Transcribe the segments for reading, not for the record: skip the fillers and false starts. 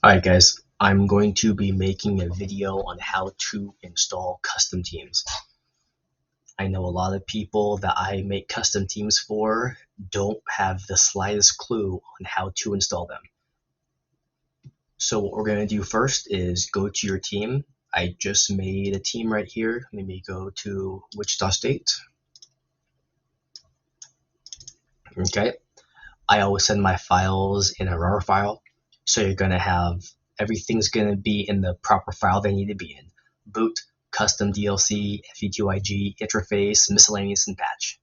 Alright guys, I'm going to be making a video on how to install custom teams. I know a lot of people that I make custom teams for don't have the slightest clue on how to install them. So what we're going to do first is go to your team. I just made a team right here. Let me go to Wichita State. Okay. I always send my files in a RAR file. So you're going to have everything's going to be in the proper file they need to be in. Boot, custom DLC, FE2IG, interface, miscellaneous, and patch.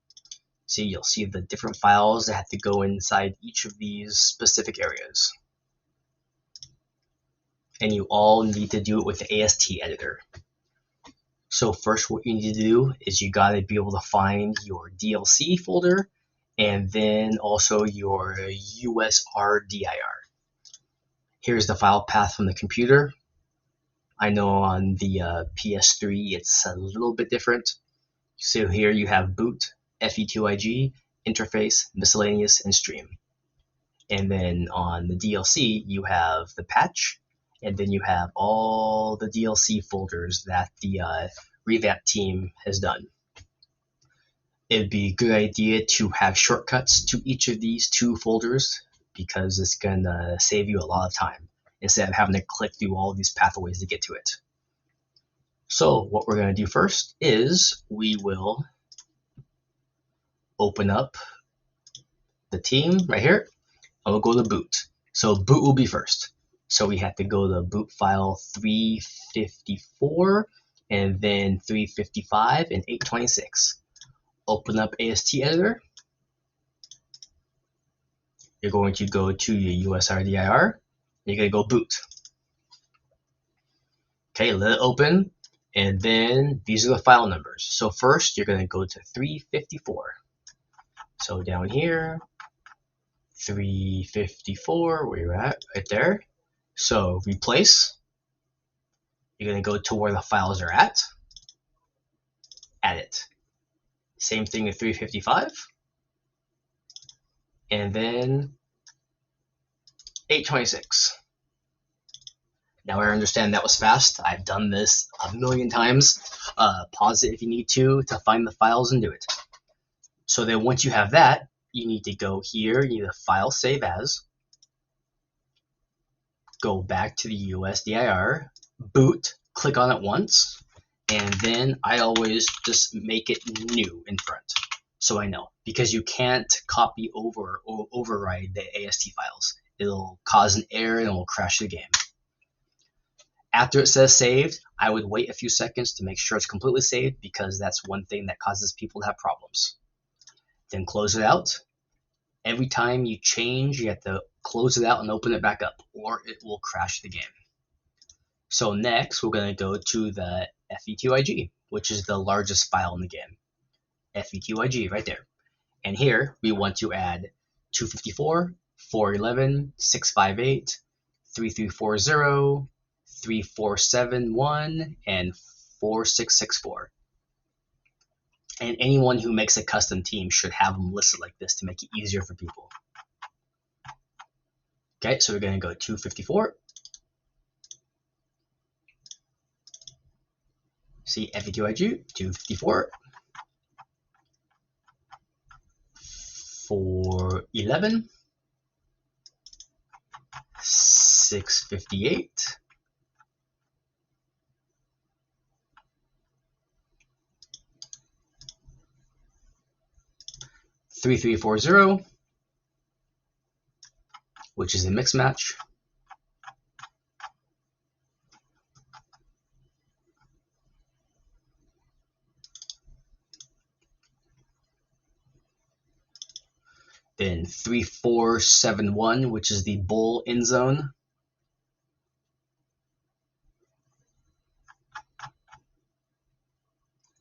See, you'll see the different files that have to go inside each of these specific areas. And you all need to do it with the AST editor. So first what you need to do is you got to be able to find your DLC folder and then also your USRDIR. Here's the file path from the computer. I know on the PS3 it's a little bit different. So here you have boot, FE2IG, interface, miscellaneous, and stream. And then on the DLC you have the patch, and then you have all the DLC folders that the Revamped team has done. It'd be a good idea to have shortcuts to each of these two folders because it's gonna save you a lot of time instead of having to click through all these pathways to get to it. So what we're going to do first is we will open up the team right here and we'll go to boot. So boot will be first. So we have to go to boot file 354 and then 355 and 826. Open up AST editor. You're going to go to your USRDIR. You're going to go boot. Okay, let it open. And then these are the file numbers. So first you're going to go to 354. So down here, 354, where you're at, right there. So replace. You're going to go to where the files are at. Add it. Same thing with 355. And then 826. Now I understand that was fast. I've done this a million times. Pause it if you need to find the files and do it. So then once you have that, you need to go here, you need to file save as, go back to the USDIR, boot, click on it once, and then I always just make it new in front. So I know, because you can't copy over or override the AST files. It'll cause an error and it will crash the game. After it says saved, I would wait a few seconds to make sure it's completely saved because that's one thing that causes people to have problems. Then close it out. Every time you change, you have to close it out and open it back up, or it will crash the game. So next, we're going to go to the FE2IG, which is the largest file in the game. FE2IG right there. And here, we want to add 254, 411, 658, 3340, 3471, and 4664. And anyone who makes a custom team should have them listed like this to make it easier for people. Okay, so we're going to go 254. See FE2IG, 254. 411. 658. 3340, which is a mix match. Then 3471, which is the bull end zone.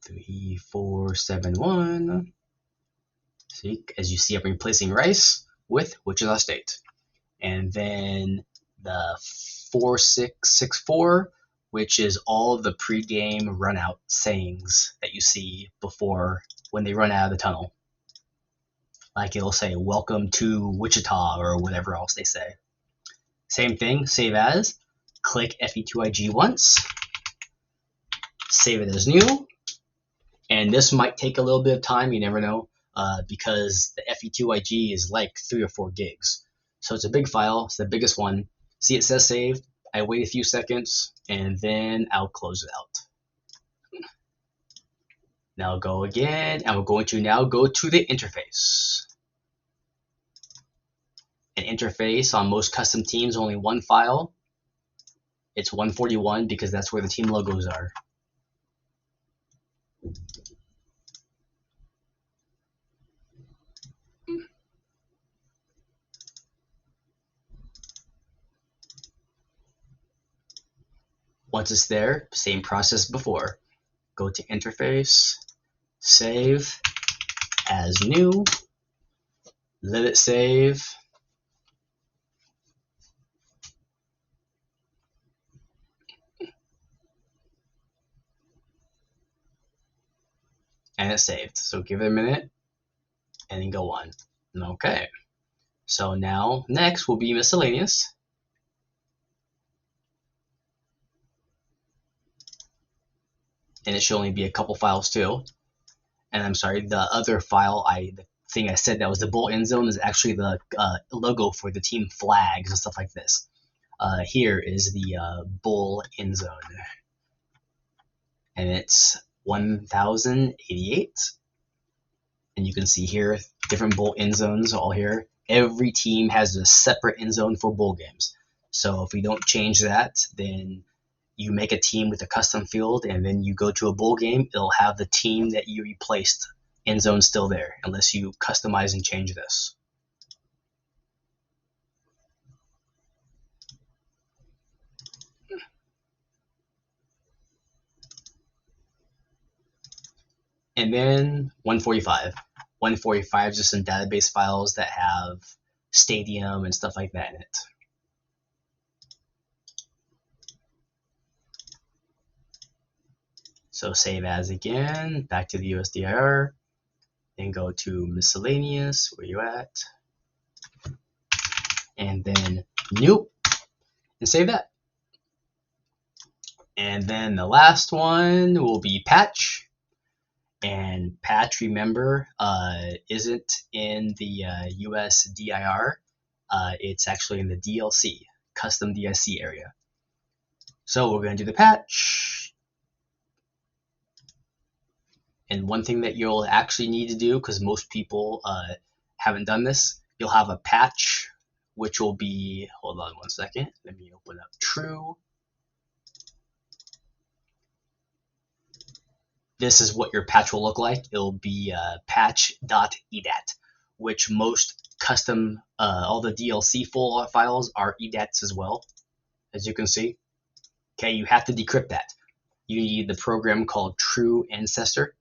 Three, 4, 7, 1. See, as you see, I'm replacing Rice with Wichita State. And then the 4664, which is all the pregame run out sayings that you see before when they run out of the tunnel. Like it'll say, welcome to Wichita, or whatever else they say. Same thing, save as, click FE2IG once, save it as new, and this might take a little bit of time, you never know, because the FE2IG is like 3 or 4 gigs. So it's a big file, it's the biggest one. See, it says saved. I wait a few seconds, and then I'll close it out. Now go again, and we're going to now go to the interface. An interface on most custom teams, only one file. It's 141 because that's where the team logos are. Once it's there, same process before. Go to interface, save as new, let it save. And it's saved. So give it a minute and then go on. Okay. So now next will be miscellaneous. And it should only be a couple files too. And I'm sorry, the other file, the thing I said that was the bull end zone is actually the logo for the team flags and stuff like this. Here is the bull end zone. And it's 1088. And you can see here, different bowl end zones all here. Every team has a separate end zone for bowl games. So if we don't change that, then you make a team with a custom field, and then you go to a bowl game, it'll have the team that you replaced end zone still there, unless you customize and change this. And then 145. 145 is just some database files that have stadium and stuff like that in it. So save as again, back to the USDIR, then go to miscellaneous, where you at, and then new, and save that. And then the last one will be patch. And patch, remember, isn't in the USDIR. It's actually in the DLC, custom DIC area. So we're going to do the patch. And one thing that you'll actually need to do, because most people haven't done this, you'll have a patch, which will be, hold on one second, let me open up true. This is what your patch will look like. It'll be patch.edat, which most custom, all the DLC full files are edats as well, as you can see. Okay, you have to decrypt that. You need the program called True Ancestor.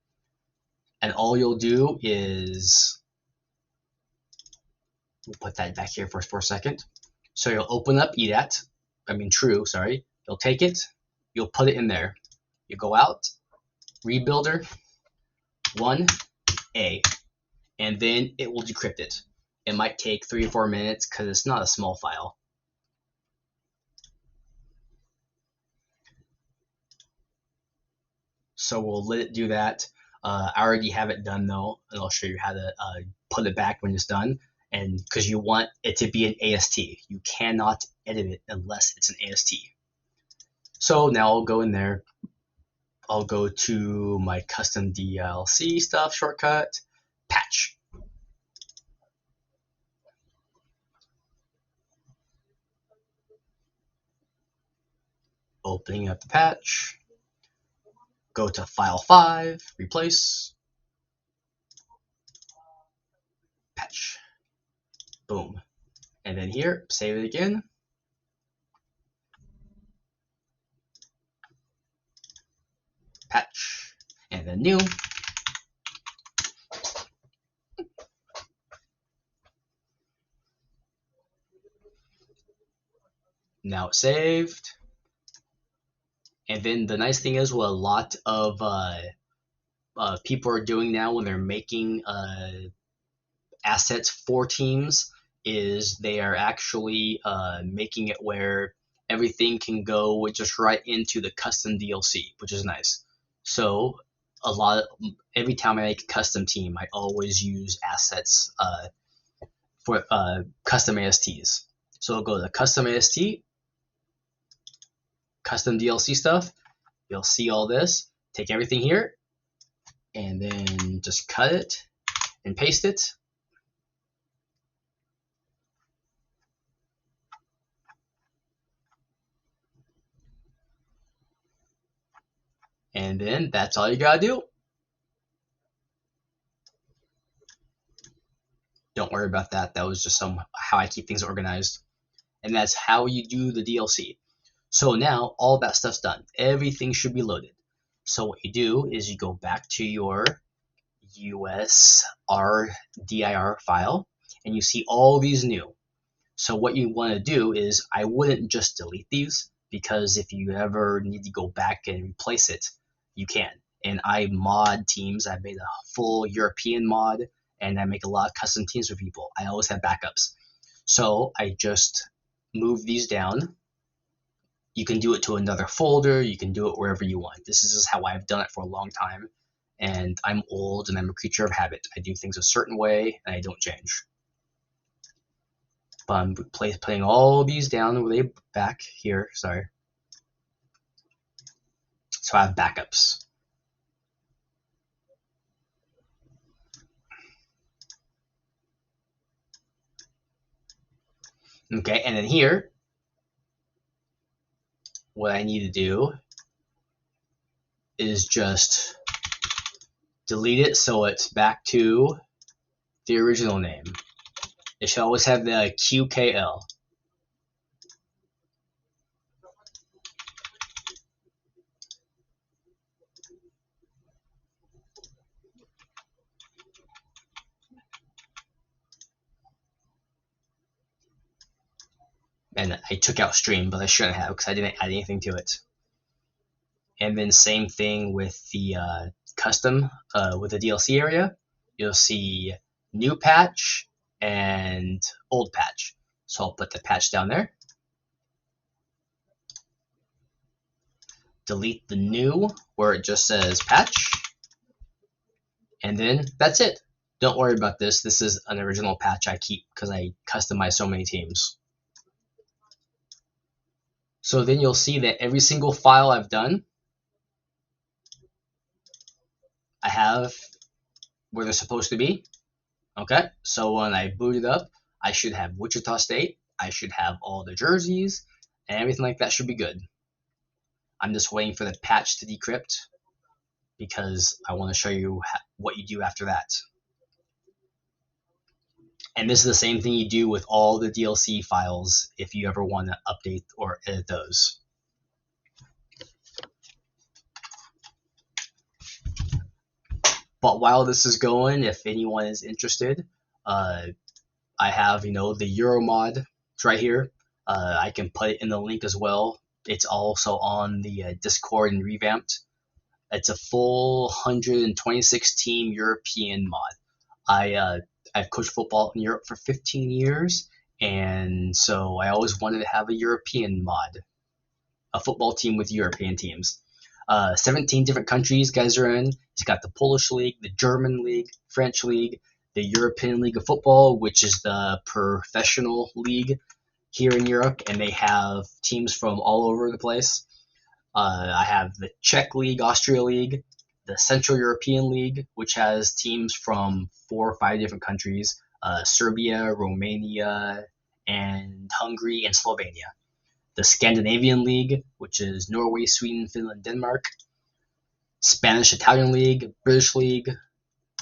And all you'll do is, we'll put that back here for a second. So you'll open up true, sorry. You'll take it, you'll put it in there. You go out, rebuilder, 1A, and then it will decrypt it. It might take 3 or 4 minutes because it's not a small file. So we'll let it do that. I already have it done though, and I'll show you how to put it back when it's done. And because you want it to be an AST, you cannot edit it unless it's an AST. So now I'll go in there. I'll go to my custom DLC stuff shortcut, patch. Opening up the patch. Go to file 5, replace, patch, boom. And then here, save it again. Patch, and then new. Now it's saved. And then the nice thing is what a lot of people are doing now when they're making assets for teams is they are actually making it where everything can go just right into the custom DLC, which is nice. So every time I make a custom team, I always use assets for custom ASTs. So I'll go to custom AST, custom DLC stuff. You'll see all this. Take everything here and then just cut it and paste it. And then that's all you gotta do. Don't worry about that. That was just how I keep things organized. And that's how you do the DLC. So now all that stuff's done. Everything should be loaded. So what you do is you go back to your USRDIR file and you see all these new. So what you want to do is I wouldn't just delete these, because if you ever need to go back and replace it, you can. And I mod teams. I made a full European mod, and I make a lot of custom teams for people. I always have backups. So I just move these down. You can do it to another folder. You can do it wherever you want. This is just how I've done it for a long time. And I'm old and I'm a creature of habit. I do things a certain way and I don't change. But I'm putting all these down way back here. Sorry. So I have backups. Okay, and then here, what I need to do is just delete it so it's back to the original name. It should always have the QKL. And I took out stream, but I shouldn't have because I didn't add anything to it. And then same thing with the custom, with the DLC area. You'll see new patch and old patch. So I'll put the patch down there. Delete the new where it just says patch. And then that's it. Don't worry about this. This is an original patch I keep because I customize so many teams. So then you'll see that every single file I've done, I have where they're supposed to be. Okay, so when I boot it up, I should have Wichita State. I should have all the jerseys, and everything like that should be good. I'm just waiting for the patch to decrypt because I want to show you what you do after that. And this is the same thing you do with all the DLC files if you ever want to update or edit those. But while this is going, if anyone is interested, I have, the Euro Mod. It's right here. I can put it in the link as well. It's also on the Discord and Revamped. It's a full 126 team European mod. I've coached football in Europe for 15 years, and so I always wanted to have a European mod, a football team with European teams. 17 different countries guys are in. It's got the Polish League, the German League, French League, the European League of Football, which is the professional league here in Europe, and they have teams from all over the place. I have the Czech League, Austria League, the Central European League, which has teams from 4 or 5 different countries, Serbia, Romania, and Hungary, and Slovenia. The Scandinavian League, which is Norway, Sweden, Finland, Denmark, Spanish-Italian League, British League,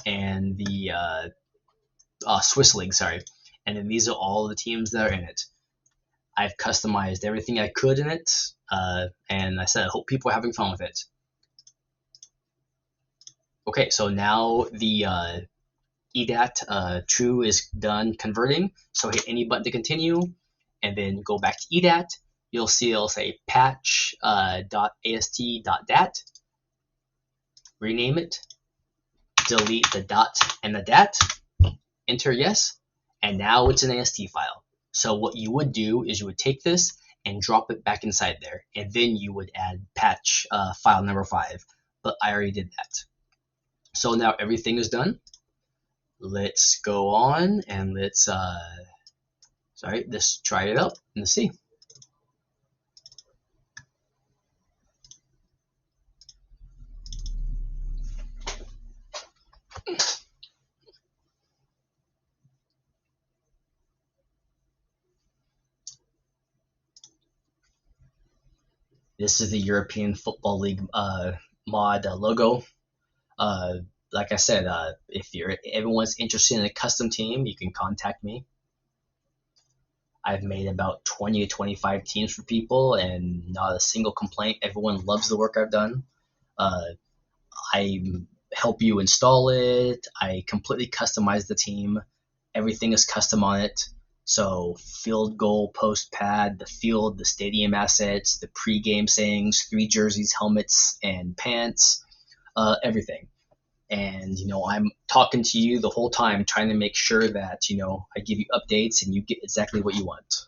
and the Swiss League, sorry. And then these are all the teams that are in it. I've customized everything I could in it, and I said I hope people are having fun with it. Okay, so now the EDAT true is done converting, so hit any button to continue, and then go back to EDAT. You'll see it'll say patch.ast.dat. Rename it. Delete the dot and the dat. Enter yes. and now it's an AST file. So what you would do is you would take this and drop it back inside there, and then you would add patch file number 5. But I already did that. So now everything is done. Let's go on and let's try it out and see. This is the European Football League mod logo. Like I said, if everyone's interested in a custom team, you can contact me. I've made about 20 to 25 teams for people, and not a single complaint. Everyone loves the work I've done. I help you install it. I completely customize the team. Everything is custom on it. So field goal, post pad, the field, the stadium assets, the pre-game sayings, 3 jerseys, helmets, and pants, everything. And I'm talking to you the whole time, trying to make sure that I give you updates and you get exactly what you want.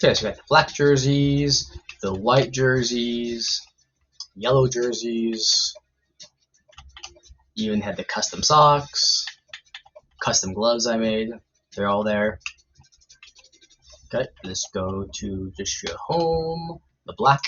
Okay, so we got the black jerseys, the white jerseys, yellow jerseys, even had the custom socks, custom gloves I made. They're all there. Okay, let's go to just show home, the black.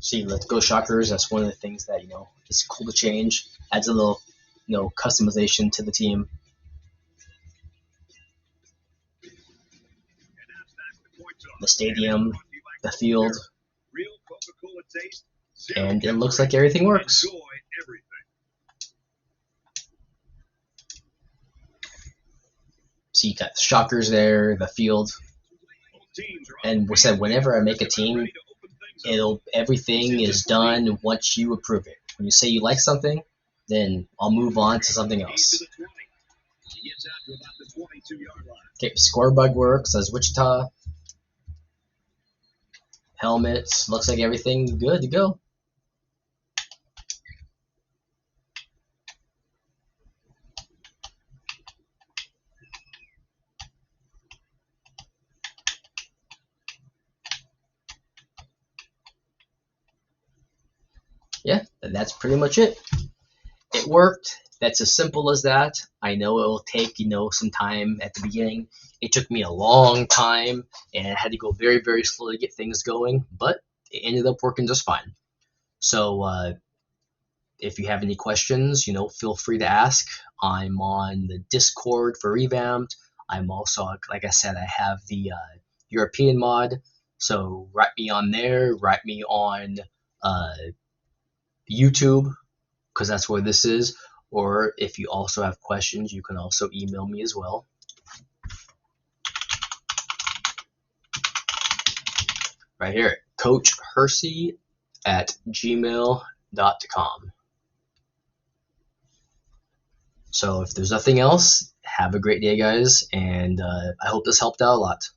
See, let's go Shockers. That's one of the things that is cool to change. Adds a little customization to the team. The stadium, the field, and it looks like everything works. See, you got the Shockers there, the field, and we said whenever I make a team, everything is done once you approve it. When you say you like something, then I'll move on to something else. Okay, score bug works as Wichita. Helmets, looks like everything good to go. Yeah, that's pretty much it. It worked. That's as simple as that. I know it will take some time at the beginning. It took me a long time, and I had to go very, very slow to get things going, but it ended up working just fine. So if you have any questions, feel free to ask. I'm on the Discord for Revamped. I'm also, like I said, I have the European mod. So write me on there. Write me on YouTube, because that's where this is. Or if you also have questions, you can also email me as well. Right here, coachhersey@gmail.com. So if there's nothing else, have a great day, guys, and I hope this helped out a lot.